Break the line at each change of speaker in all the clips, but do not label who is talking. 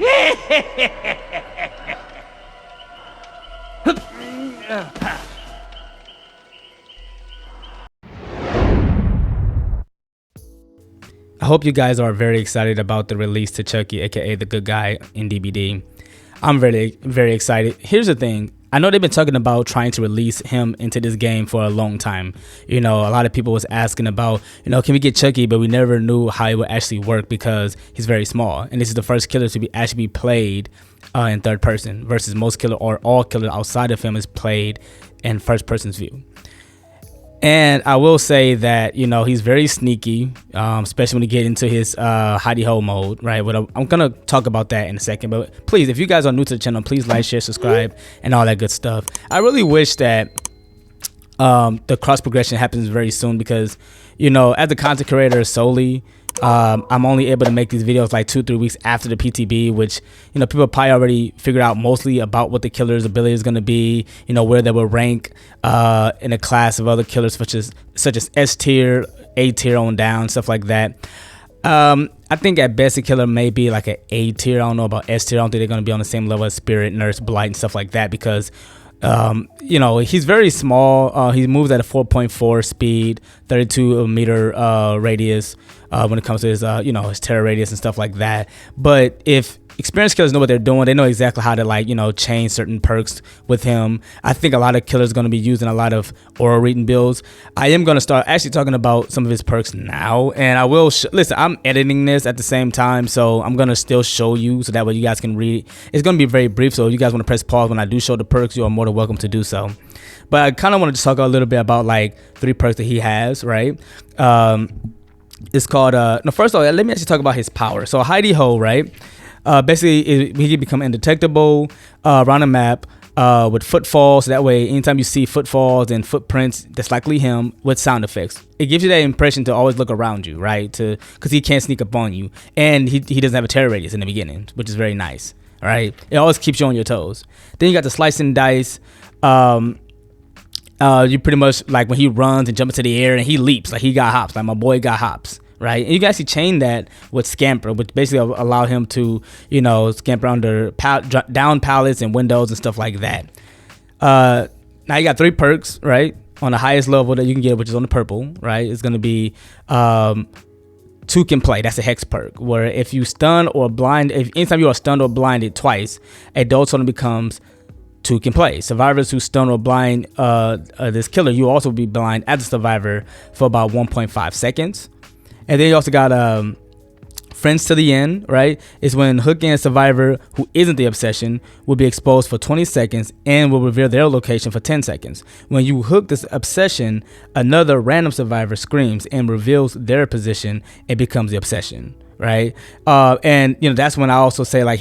I hope you guys are very excited about the release to Chucky, aka the good guy in DBD. I'm very excited. Here's the thing. I know they've been talking about trying to release him into this game for a long time. You know, a lot of people was asking about, can we get Chucky, but we never knew how it would actually work because he's very small. And this is the first killer to actually be played in third person versus most killer or all killer outside of him is played in first person's view. And I will say that, he's very sneaky, especially when you get into his hidey hole mode, right? I'm going to talk about that in a second. But please, if you guys are new to the channel, please like, share, subscribe, and all that good stuff. I really wish that the cross progression happens very soon because, as a content creator solely, I'm only able to make these videos like 2-3 weeks after the PTB, which people probably already figured out mostly about what the killer's ability is going to be, where they will rank in a class of other killers such as S tier, A tier on down, stuff like that. I think at best a killer may be like an A tier. I don't know about S tier. I don't think they're going to be on the same level as Spirit, Nurse, Blight, and stuff like that because he's very small. He moves at a 4.4 speed, 32 meter radius when it comes to his his terror radius and stuff like that. But if experienced killers know what they're doing, they know exactly how to change certain perks with him. I think a lot of killers are going to be using a lot of aura reading builds. I am going to start actually talking about some of his perks now, and I will listen. I'm editing this at the same time, so I'm going to still show you so that way you guys can read. It's going to be very brief, so if you guys want to press pause when I do show the perks, you are more than welcome to do so. But I kind of want to talk a little bit about like 3 perks that he has, right? It's called no, first of all, let me actually talk about his power. So hidey hole, right? Basically he can become indetectable around the map with footfalls. That way anytime you see footfalls and footprints, that's likely him, with sound effects. It gives you that impression to always look around you, right? Because he can't sneak up on you, and he doesn't have a terror radius in the beginning, which is very nice. All right, it always keeps you on your toes. Then you got the slicing dice. You pretty much, like when he runs and jumps into the air and he leaps, like he got hops, like my boy got hops, right? And you can actually chain that with scamper, which basically allow him to, scamper under down pallets and windows and stuff like that. Now you got 3 perks, right? On the highest level that you can get, which is on the purple, right? It's going to be 2 can play. That's a hex perk, where if you stun or blind, anytime you are stunned or blinded twice, a dull totem becomes 2 can play. Survivors who stun or blind this killer, you also be blind as a survivor for about 1.5 seconds. And then you also got friends to the end, right? It's when hooking a survivor who isn't the obsession will be exposed for 20 seconds and will reveal their location for 10 seconds. When you hook this obsession, another random survivor screams and reveals their position and becomes the obsession, right? And that's when I also say I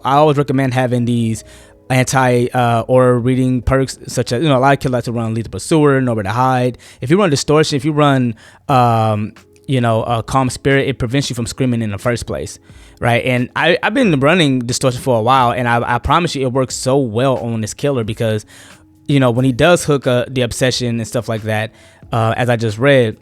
always recommend having these anti aura reading perks, such as a lot of killers like to run Lethal Pursuer, Nowhere to Hide. If you run Distortion, if you run Calm Spirit, it prevents you from screaming in the first place, right? And I've been running Distortion for a while, and I promise you it works so well on this killer because when he does hook the obsession and stuff like that, as I just read,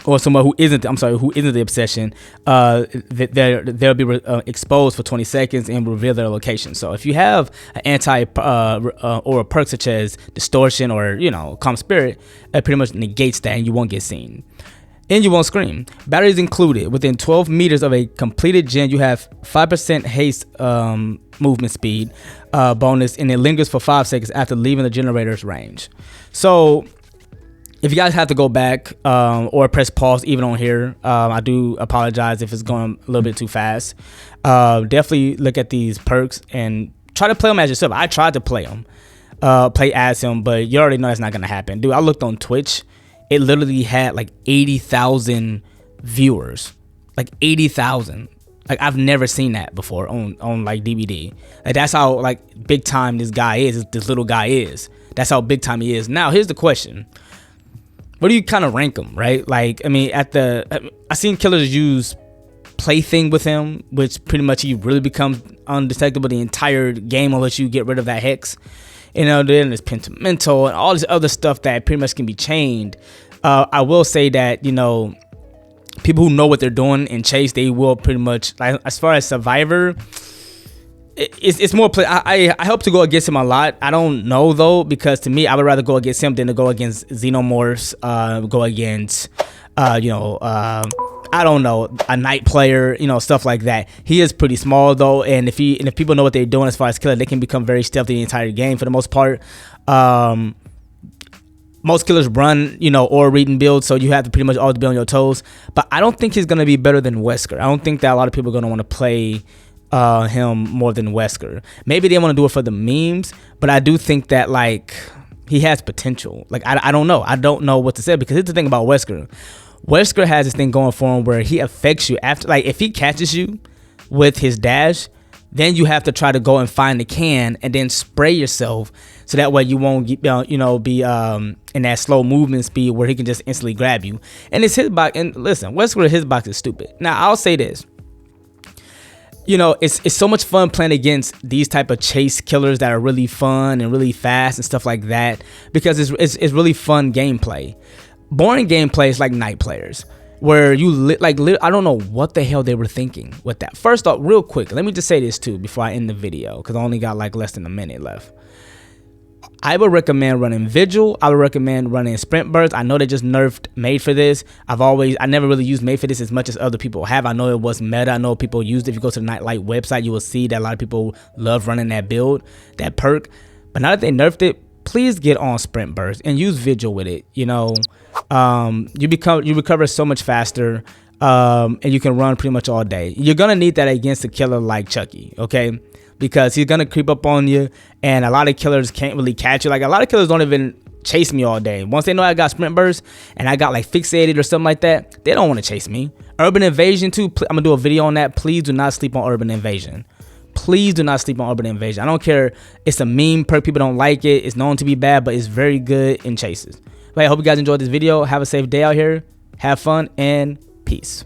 or someone who isn't the obsession, they'll be exposed for 20 seconds and reveal their location. So if you have an anti or a perk such as Distortion or Calm Spirit, it pretty much negates that and you won't get seen. And you won't scream. Batteries included. Within 12 meters of a completed gen, you have 5% haste movement speed bonus, and it lingers for 5 seconds after leaving the generator's range. So if you guys have to go back or press pause even on here, I do apologize if it's going a little bit too fast. Definitely look at these perks and try to play them as yourself. I tried to play them, play as him, but you already know that's not going to happen. Dude, I looked on Twitch. It literally had like 80,000 viewers, like 80,000. Like I've never seen that before on like DBD. Like that's how like big time this guy is. This little guy is. That's how big time he is. Now here's the question: what do you kind of rank him, right? Like I mean, I seen killers use Plaything with him, which pretty much he really becomes undetectable the entire game unless you get rid of that hex. Then there's Pentamental and all this other stuff that pretty much can be chained. I will say that people who know what they're doing in chase, they will pretty much, like, as far as survivor, it's more play. I hope to go against him a lot. I don't know though, because to me, I would rather go against him than to go against Xenomorphs, go against I don't know, a night player, stuff like that. He is pretty small though, and if people know what they're doing as far as killer, they can become very stealthy the entire game for the most part. Most killers run, or reading builds, so you have to pretty much always be on your toes. But I don't think he's gonna be better than Wesker. I don't think that a lot of people are gonna want to play him more than Wesker. Maybe they want to do it for the memes, but I do think that, like, he has potential. Like, I don't know. I don't know what to say, because here's the thing about Wesker. Wesker has this thing going for him where he affects you after, like, if he catches you with his dash, then you have to try to go and find the can and then spray yourself, so that way you won't be in that slow movement speed where he can just instantly grab you. And it's hitbox. And listen, Wesker hitbox is stupid. Now I'll say this. It's so much fun playing against these type of chase killers that are really fun and really fast and stuff like that, because it's really fun gameplay. Boring gameplay is like night players, where I don't know what the hell they were thinking with that. First off, real quick, let me just say this too before I end the video, because I only got like less than a minute left. I would recommend running Vigil. I would recommend running Sprint Burst. I know they just nerfed Made for this. I never really used Made for this as much as other people have. I know it was meta. I know people used it. If you go to the Nightlight website, you will see that a lot of people love running that build, that perk. But now that they nerfed it, please get on Sprint Burst and use Vigil with it. You recover so much faster, and you can run pretty much all day. You're gonna need that against a killer like Chucky, okay? Because he's gonna creep up on you, and a lot of killers can't really catch you. Like, a lot of killers don't even chase me all day. Once they know I got Sprint Burst and I got like fixated or something like that, they don't want to chase me. Urban Invasion too. I'm gonna do a video on that. Please do not sleep on Urban Invasion. Please do not sleep on Urban Invasion. I don't care. It's a meme perk. People don't like it. It's known to be bad, but it's very good in chases. But I hope you guys enjoyed this video. Have a safe day out here. Have fun and peace.